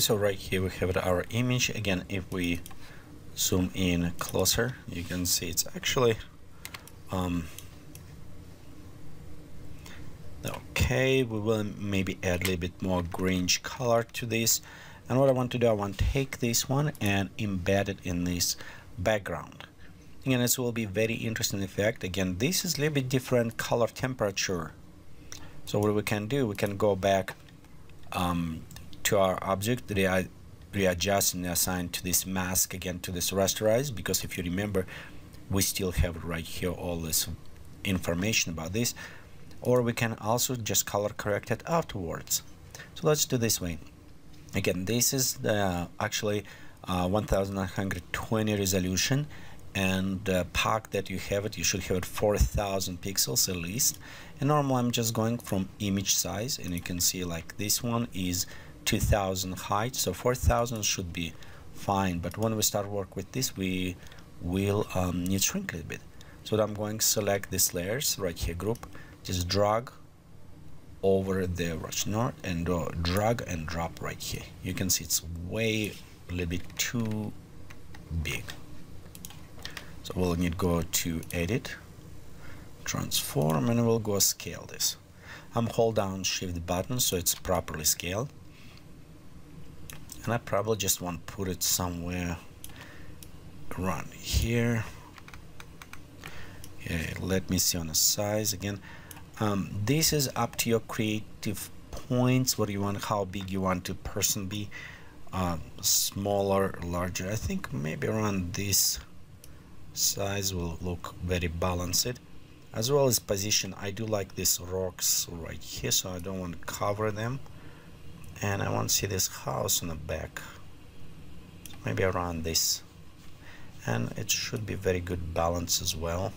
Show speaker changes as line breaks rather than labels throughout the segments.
Okay, so right here we have our image. Again, if we zoom in closer, you can see it's actually okay. We will maybe add a little bit more greenish color to this. And what I want to do, I want to take this one and embed it in this background. Again, this will be very interesting effect. Again, this is a little bit different color temperature. So what we can do, we can go back to our object, readjust and assign to this mask again to this rasterize, because if you remember, we still have right here all this information about this. Or we can also just color correct it afterwards. So let's do this way. Again, this is the actually 1920 resolution, and the pack that you have it, you should have it 4000 pixels at least. And normally I'm just going from image size, and you can see like this one is 2000 height, so 4000 should be fine. But when we start work with this, we will need to shrink a little bit. So I'm going to select these layers right here, group, just drag over the rush node and drag and drop right here. You can see it's way a little bit too big. So we'll need to go to edit, transform, and we'll go scale this. I'm hold down shift button so it's properly scaled. And I probably just want to put it somewhere around here. Yeah, let me see on the size again. This is up to your creative points, what you want, how big you want the person be, smaller, larger. I think maybe around this size will look very balanced. As well as position, I do like these rocks right here, so I don't want to cover them. And I want to see this house on the back, maybe around this. And it should be very good balance as well.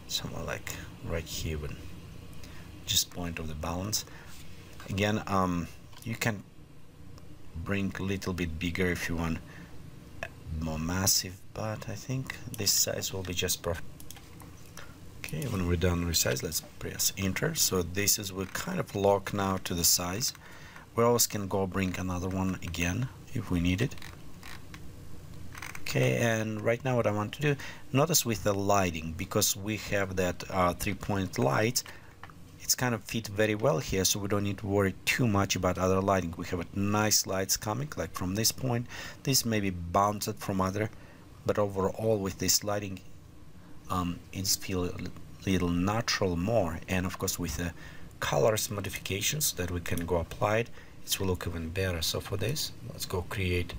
Somewhere like right here, with just point of the balance. Again, you can bring a little bit bigger if you want more massive, but I think this size will be just perfect. Okay, when we're done with size, let's press enter. So this is, we're kind of locked now to the size. We always can go bring another one again if we need it. Okay, and right now what I want to do, notice with the lighting, because we have that 3-point light, it's kind of fit very well here, so we don't need to worry too much about other lighting. We have a nice lights coming like from this point. This may be bounced from other, but overall with this lighting it's feel a little natural more. And of course with the colors modifications that we can go apply it, it will look even better. So for this, let's go create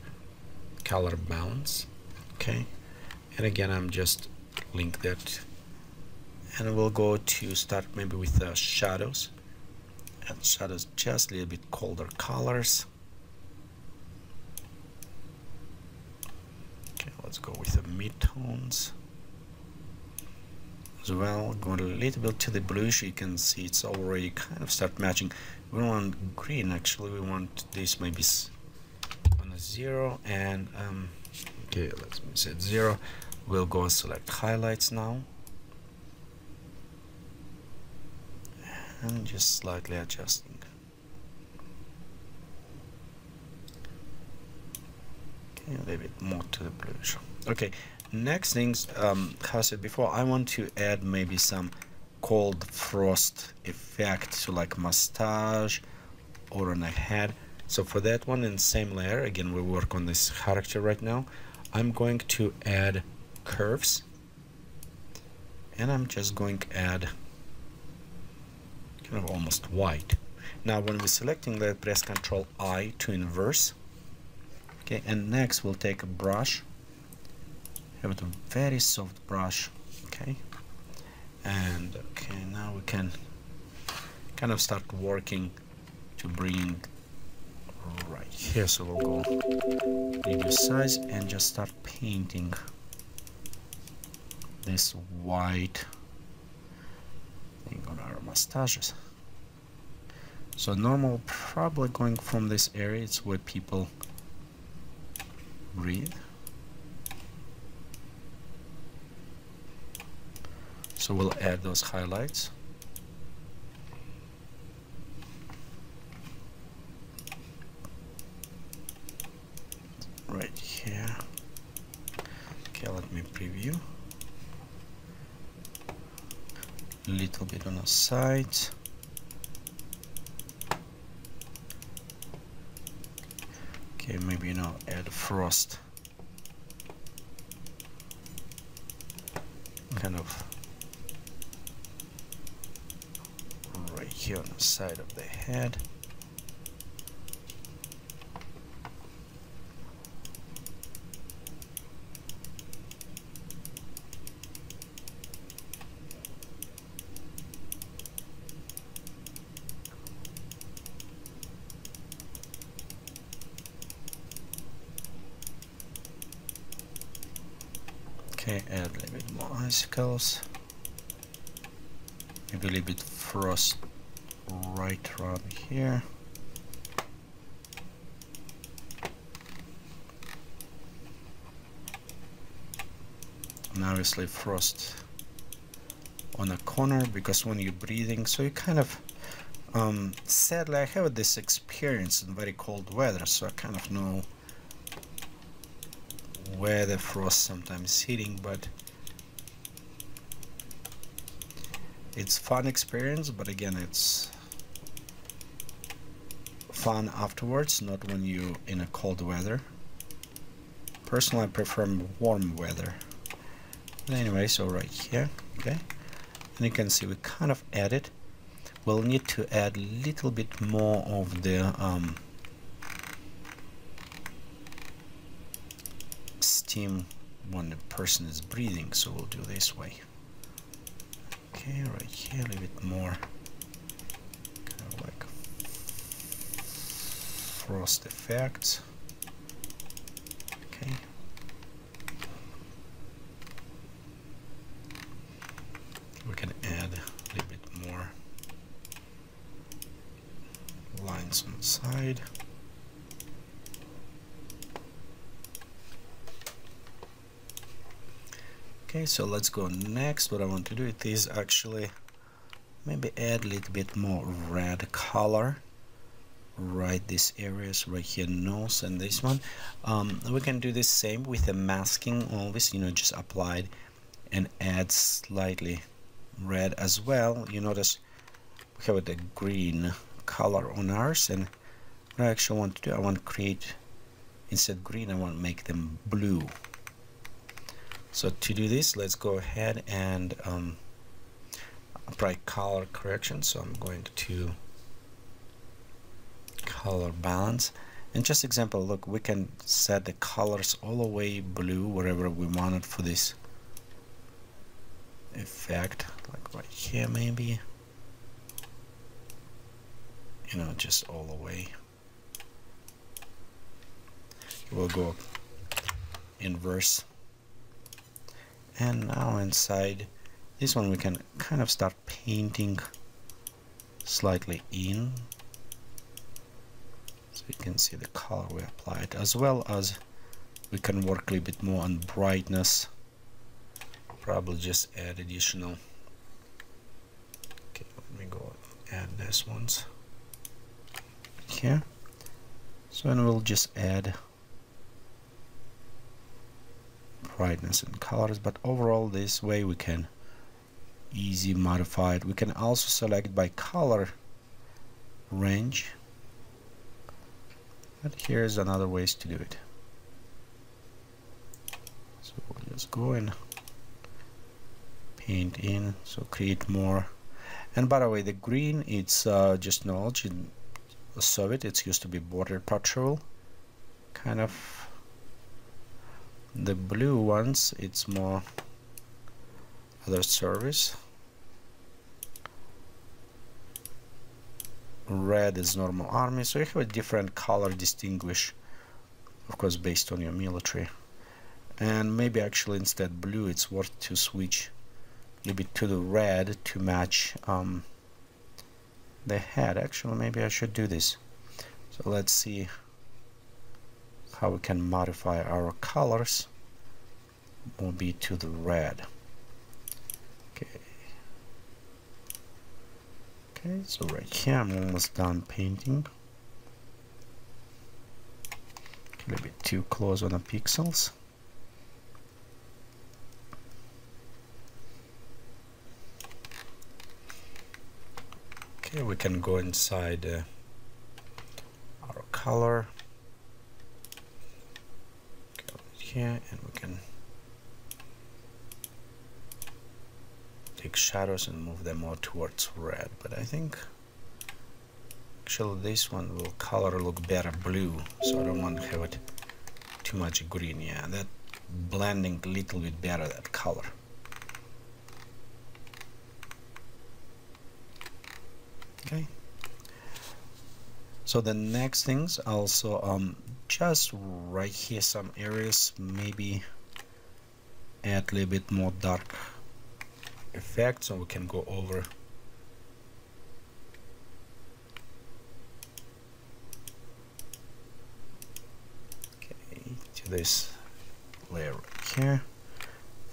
color bounce. Okay, and again I'm just link that, and we'll go to start maybe with the shadows, and shadows just a little bit colder colors. Okay, let's go with the midtones as well. Going a little bit to the bluish, you can see it's already kind of start matching. We don't want green, actually we want this maybe on a 0, and okay, let's set 0. We'll go select highlights now, and just slightly adjusting. Okay, a little bit more to the bluish. Okay, next things, how I said before, I want to add maybe some cold frost effect to like mustache or on a head. So for that one, in the same layer, again we work on this character right now, I'm going to add curves, and I'm just going to add kind of almost white. Now when we're selecting that, press Ctrl I to inverse. Okay, and next we'll take a brush, have it a very soft brush. Okay, and okay, now we can kind of start working to bring right here. So we'll go reduce size and just start painting this white thing on our mustaches. So normal, probably going from this area, it's where people breathe. So we'll add those highlights. right here. Okay, let me preview. A little bit on the sides. Okay, maybe now add frost. Kind of right here on the side of the head. Okay, add a little bit more icicles. Maybe a little bit frost right around here. And obviously frost on a corner, because when you're breathing, so you kind of sadly I have this experience in very cold weather, so I kind of know where the frost sometimes is hitting, but it's fun experience. But again, it's fun afterwards, not when you in a cold weather. Personally, I prefer warm weather. But anyway, so right here, okay, and you can see we kind of added. We'll need to add a little bit more of the steam when the person is breathing, so we'll do this way. Okay, right here a little bit more kind of like frost effects. Okay, we can add a little bit more lines on the side. Okay, so let's go next. What I want to do is actually maybe add a little bit more red color right these areas right here, nose and this one. We can do the same with the masking, always, you know, just apply and add slightly red as well. You notice we have the green color on ours, and what I actually want to do, I want to create, instead of green, I want to make them blue. So to do this, let's go ahead and apply color correction. So I'm going to color balance, and just example, look, we can set the colors all the way blue wherever we want it for this effect, like right here maybe, you know, just all the way. We'll go inverse. And now inside this one we can kind of start painting slightly in, so you can see the color we applied, as well as we can work a little bit more on brightness. Probably just add additional. Okay, let me go add this ones here. So and we'll just add brightness and colors, but overall this way we can easy modify it. We can also select by color range, but here's another ways to do it. So we'll just go and paint in, so create more. And by the way, the green, it's just knowledge in Soviet, it's used to be border patrol kind of. The blue ones, it's more other service. Red is normal army, so you have a different color distinguish, of course, based on your military. And maybe actually instead blue, it's worth to switch a little bit to the red to match the head. Actually, maybe I should do this. So let's see how we can modify our colors. Will be to the red. Okay. Okay, so right here I'm almost done painting. A little bit too close on the pixels. Okay, we can go inside our color. Go here, and we can take shadows and move them more towards red. But I think actually this one will color look better blue, so I don't want to have it too much green. Yeah, that blending a little bit better, that color. Okay, so the next things also just right here some areas maybe add a little bit more dark effect, so we can go over to this layer right here,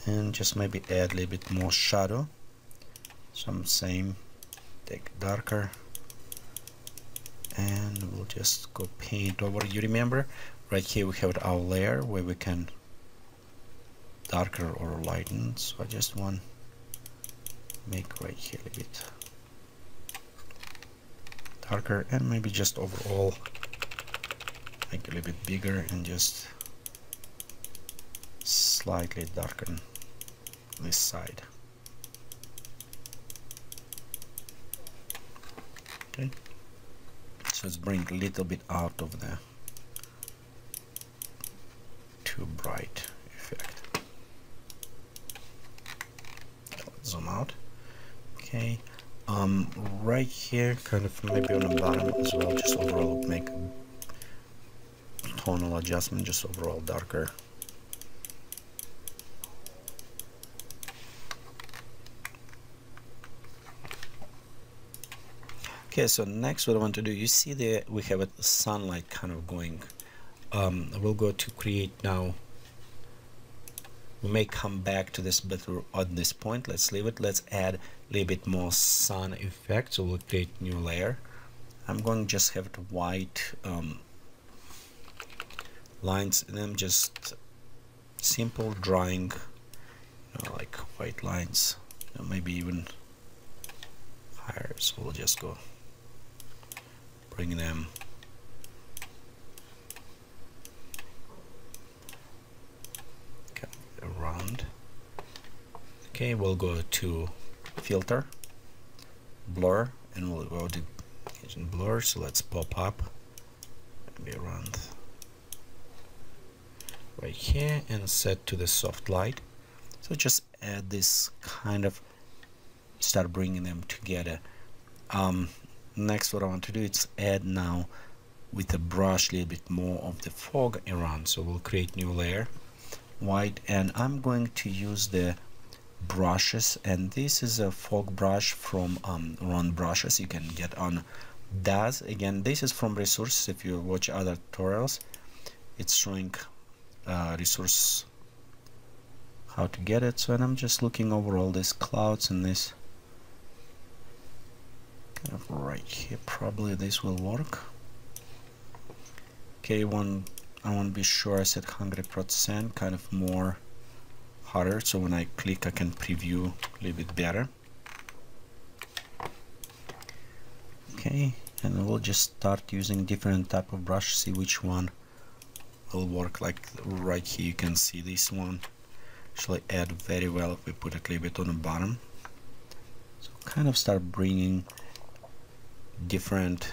and just maybe add a little bit more shadow. Some same, take darker, and we'll just go paint over. You remember right here we have our layer where we can darker or lighten, so I just want make right here a bit darker, and maybe just overall make a little bit bigger and just slightly darken this side. Okay, so let's bring a little bit out of the too bright effect. Let's zoom out. Okay, right here, kind of maybe on the bottom as well, just overall make a tonal adjustment, just overall darker. Okay, so next what I want to do, you see there we have a sunlight kind of going. We'll go to create now. We may come back to this, but at this point let's leave it. Let's add a little bit more sun effect, so we'll create new layer. I'm going to just have it white lines, and I'm just simple drawing, like white lines, maybe even higher, so we'll just go bring them around. Okay, we'll go to filter, blur, and we'll go to blur, so let's pop up maybe around right here and set to the soft light. So just add this kind of, start bringing them together. Next what I want to do is add now with a brush a little bit more of the fog around, so we'll create new layer, white, and I'm going to use the brushes, and this is a fog brush from Run Brushes. You can get on DAZ. Again, this is from resources. If you watch other tutorials, it's showing resource how to get it. So, and I'm just looking over all these clouds and this kind of right here. Probably this will work. Okay, I want to be sure I set 100%, kind of more harder, so when I click I can preview a little bit better. Okay, and we'll just start using different type of brush, see which one will work. Like right here you can see this one actually add very well if we put it a little bit on the bottom. So kind of start bringing different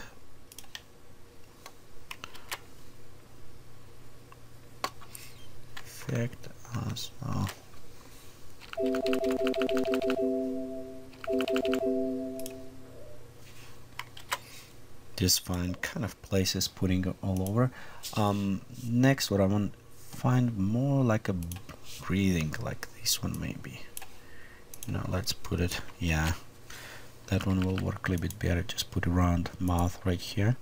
effect as well. Just find kind of places putting it all over. Next what I want, find more like a breathing, like this one maybe. Let's put it, yeah, that one will work a little bit better. Just put around mouth right here,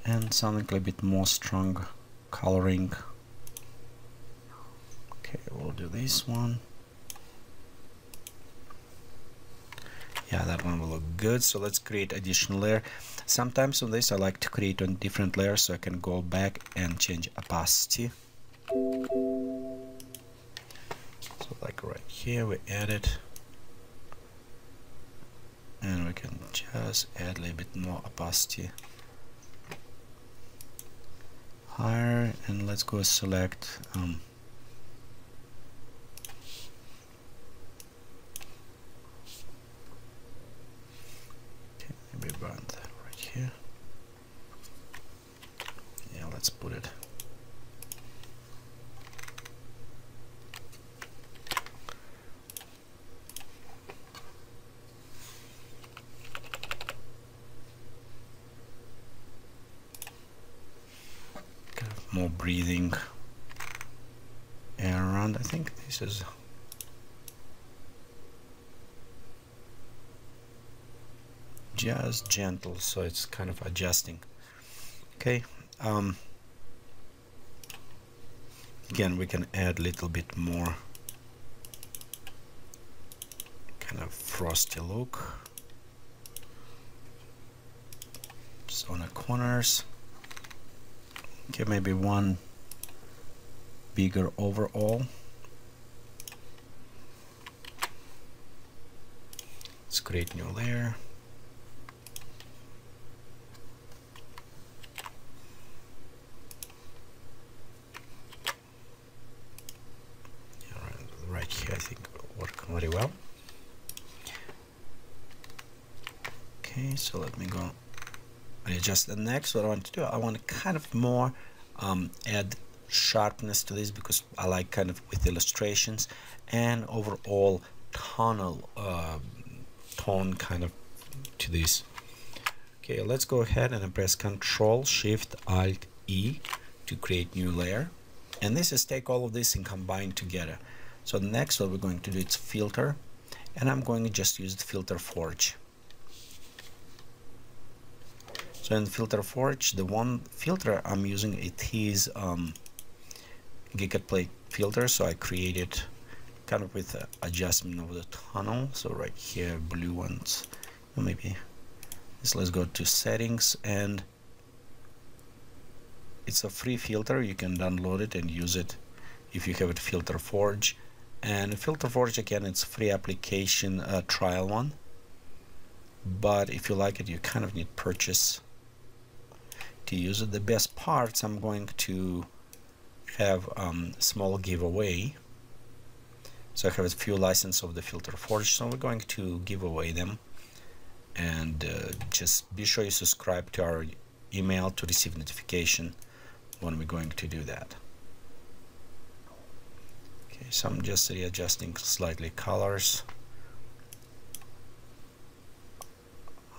and something a little bit more strong coloring. Okay, we'll do this one, Yeah, that one will look good. So let's create additional layer. Sometimes on this I like to create on different layers, so I can go back and change opacity. So like right here we add it, and we can just add a little bit more opacity higher, and let's go select okay, maybe around that right here. Yeah, let's put it. Kind of more breathing air around. I think this is just gentle, so it's kind of adjusting. Okay, again we can add a little bit more kind of frosty look just on the corners. Okay, maybe one bigger overall. Let's create new layer. Right here I think will work very well. Okay, so let me go adjust. The next what I want to do, I want to kind of more add sharpness to this, because I like kind of with illustrations and overall tonal tone kind of to this. Okay, let's go ahead and press Ctrl Shift Alt E to create new layer, and this is take all of this and combine together. So the next what we're going to do is filter, and I'm going to just use the filter forge. So in filter forge, the one filter I'm using, it is Geekatplay filter, so I created kind of with adjustment of the tunnel. So right here, blue ones, maybe this. Let's go to settings, and it's a free filter. You can download it and use it if you have it, filter forge. And filter forge, again, it's free application, trial one, but if you like it, you kind of need purchase to use it. The best parts I'm going to have small giveaway. So I have a few licenses of the filter forge, so we're going to give away them, and just be sure you subscribe to our email to receive notification when we're going to do that. Okay, so I'm just readjusting slightly colors.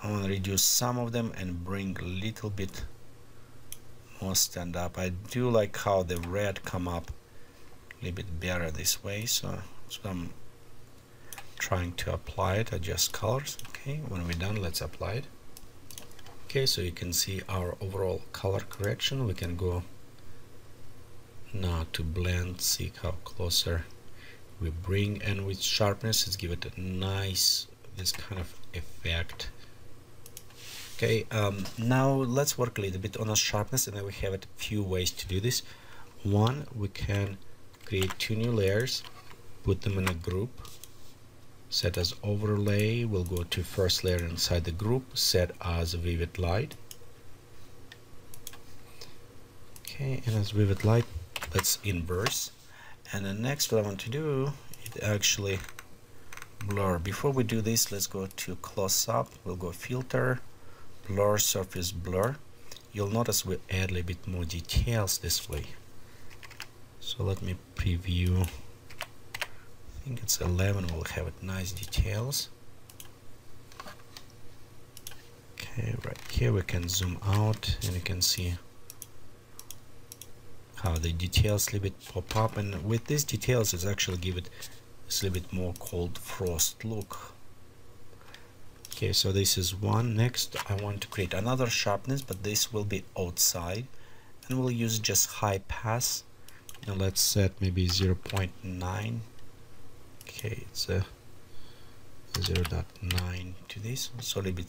I want to reduce some of them and bring a little bit more stand up. I do like how the red come up a little bit better this way, so I'm trying to apply it, adjust colors. Okay, when we're done, let's apply it. Okay, so you can see our overall color correction. We can go now to blend, see how closer we bring, and with sharpness let's give it a nice this kind of effect. Okay, now let's work a little bit on the sharpness, and then we have a few ways to do this. One, we can create two new layers, put them in a group, set as overlay. We'll go to first layer inside the group, set as vivid light. Okay, and as vivid light, let's inverse. And the next what I want to do is actually blur. Before we do this, let's go to close up. We'll go filter, blur, surface blur. You'll notice we add a little bit more details this way. So let me preview. I think it's 11. We'll have it nice details. Okay, right here we can zoom out, and you can see how the details a little bit pop up, and with these details it's actually give it a little bit more cold frost look. Okay, so this is one. Next I want to create another sharpness, but this will be outside, and we'll use just high pass. Now let's set maybe 0.9. Okay, it's a 0.9 to this, so a little bit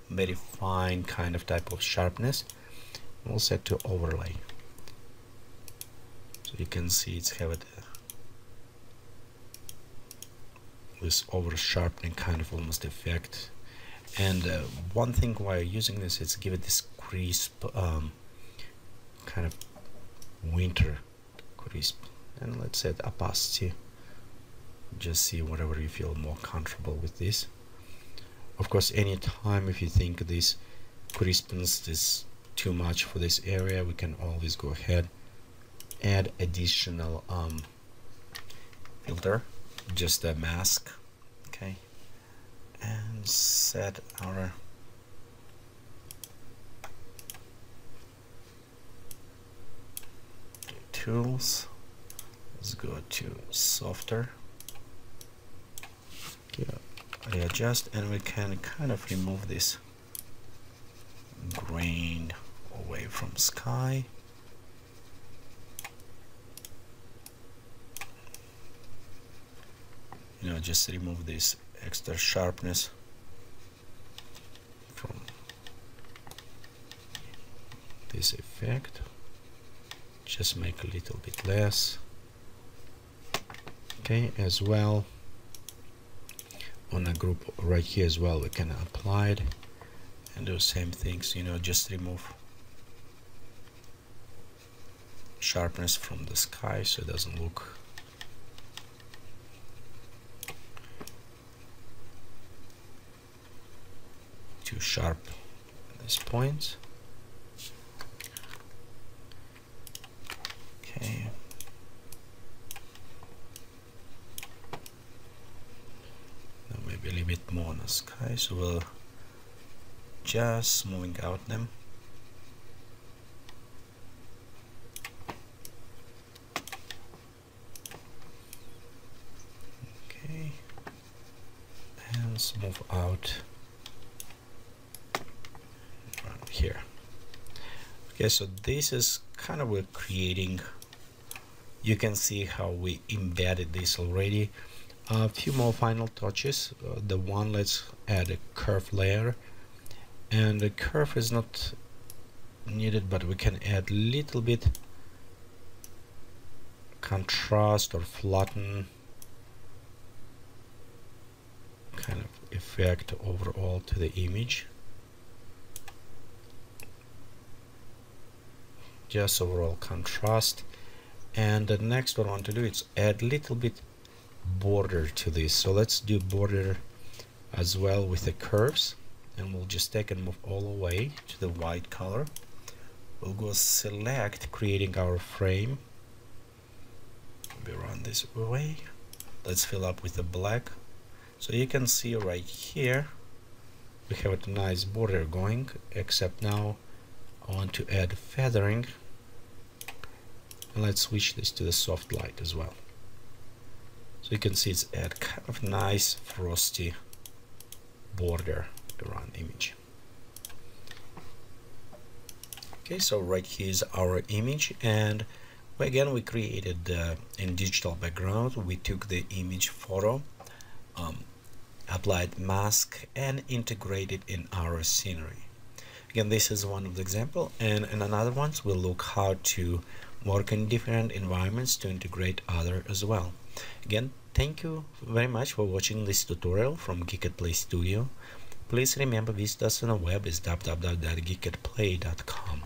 very fine kind of type of sharpness. We'll set to overlay, so you can see it's have this over sharpening kind of almost effect. And one thing while using this is give it this crisp kind of winter crisp. And let's set opacity, just see whatever you feel more comfortable with this. Of course, anytime if you think this crispness is too much for this area, we can always go ahead, add additional filter, just a mask, okay, and set our tools. Let's go to softer, readjust, and we can kind of remove this grain away from sky. You know, just remove this extra sharpness from this effect, just make a little bit less. Okay, as well on a group right here as well, we can apply it and do the same things, you know, just remove sharpness from the sky so it doesn't look too sharp at this point. Okay, now maybe a little bit more on the sky, so we'll just smoothing out them. Okay, and smooth out around here. Okay, so this is kind of we're creating, you can see how we embedded this already. A few more final touches. The one, let's add a curve layer, and the curve is not needed, but we can add a little bit contrast or flatten kind of effect overall to the image. Just overall contrast. And the next one I want to do is add a little bit border to this, so let's do border as well with the curves, and we'll just take and move all the way to the white color. We'll go select, creating our frame, maybe run this way. Let's fill up with the black, so you can see right here we have a nice border going, except now I want to add feathering, and let's switch this to the soft light as well. So you can see it's add kind of nice frosty border around image. Okay, so right here is our image, and again we created in digital background. We took the image photo, applied mask, and integrated in our scenery. Again, this is one of the example, and in another ones we'll look how to work in different environments to integrate other as well. Again, thank you very much for watching this tutorial from Geekatplay Studio. Please remember, visit us on the web is www.geekatplay.com.